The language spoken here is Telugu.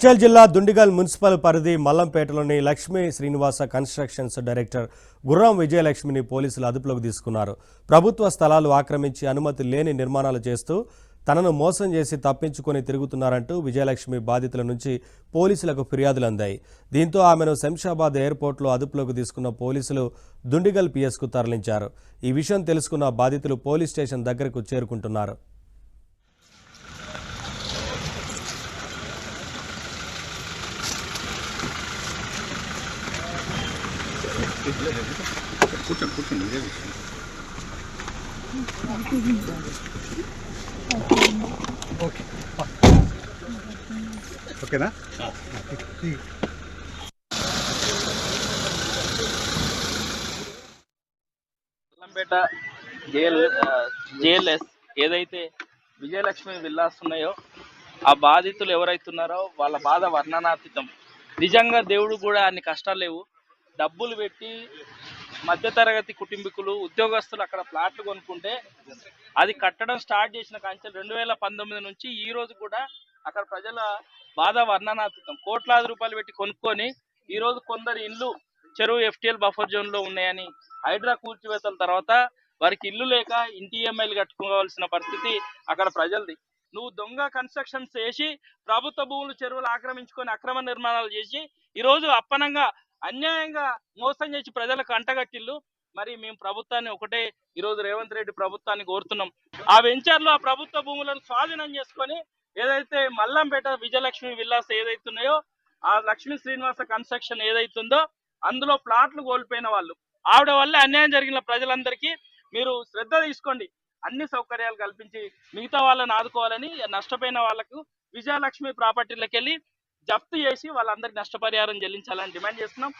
మేడ్చల్ జిల్లా దుండిగల్ మున్సిపల్ పరిధి మల్లంపేటలోని లక్ష్మీ శ్రీనివాస కన్స్ట్రక్షన్స్ డైరెక్టర్ గుర్రం విజయలక్ష్మిని పోలీసులు అదుపులోకి తీసుకున్నారు. ప్రభుత్వ స్థలాలు ఆక్రమించి అనుమతి లేని నిర్మాణాలు చేస్తూ తనను మోసం చేసి తప్పించుకొని తిరుగుతున్నారంటూ విజయలక్ష్మి బాధితుల నుంచి పోలీసులకు ఫిర్యాదులు అందాయి. దీంతో ఆమెను శంషాబాద్ ఎయిర్పోర్ట్లో అదుపులోకి తీసుకున్న పోలీసులు దుండిగల్ పిఎస్కు తరలించారు. ఈ విషయం తెలుసుకున్న బాధితులు పోలీస్ స్టేషన్ దగ్గరకు చేరుకుంటున్నారు. కూర్చోండి ఇదే విషయం. ఓకేనా? మల్లంపేట జేఎల్ఎస్ ఏదైతే విజయలక్ష్మి విల్లాస్ ఉన్నాయో ఆ బాధితులు ఎవరైతున్నారో వాళ్ళ బాధ వర్ణనాతీతం. నిజంగా దేవుడు కూడా అన్ని కష్టాలు లేవు. డబ్బులు పెట్టి మధ్యతరగతి కుటుంబీకులు ఉద్యోగస్తులు అక్కడ ప్లాట్లు కొనుక్కుంటే అది కట్టడం స్టార్ట్ చేసిన కాంచెలు 2019 నుంచి ఈ రోజు కూడా అక్కడ ప్రజల బాధ వర్ణనాతీతం. కోట్లాది రూపాయలు పెట్టి కొనుక్కొని ఈ రోజు కొందరు ఇల్లు చెరువు ఎఫ్టీఎల్ బఫర్ జోన్ లో ఉన్నాయని హైడ్రా కూల్చివేతల తర్వాత వారికి ఇల్లు లేక ఇంటి ఈఎంఐలు కట్టుకోవాల్సిన పరిస్థితి అక్కడ ప్రజలది. నువ్వు దొంగ కన్స్ట్రక్షన్స్ చేసి ప్రభుత్వ భూములు చెరువులు ఆక్రమించుకొని అక్రమ నిర్మాణాలు చేసి ఈ రోజు అప్పనంగా అన్యాయంగా మోసం చేసి ప్రజలకు అంటగట్టిల్లు. మరి మేము ప్రభుత్వాన్ని ఒకటే ఈరోజు రేవంత్ రెడ్డి ప్రభుత్వాన్ని కోరుతున్నాం, ఆ వెంచర్లో ఆ ప్రభుత్వ భూములను స్వాధీనం చేసుకొని ఏదైతే మల్లంపేట విజయలక్ష్మి విల్లాస్ ఏదైతున్నాయో ఆ లక్ష్మీ శ్రీనివాస కన్స్ట్రక్షన్ ఏదైతుందో అందులో ప్లాట్లు కోల్పోయిన వాళ్ళు, ఆవిడ వల్ల అన్యాయం జరిగిన ప్రజలందరికీ మీరు శ్రద్ధ తీసుకోండి, అన్ని సౌకర్యాలు కల్పించి మిగతా వాళ్ళని ఆదుకోవాలని, నష్టపోయిన వాళ్లకు విజయలక్ష్మి ప్రాపర్టీలకు వెళ్ళి జప్తు చేసి వాళ్ళందరికీ నష్టపరిహారం చెల్లించాలని డిమాండ్ చేస్తున్నాం.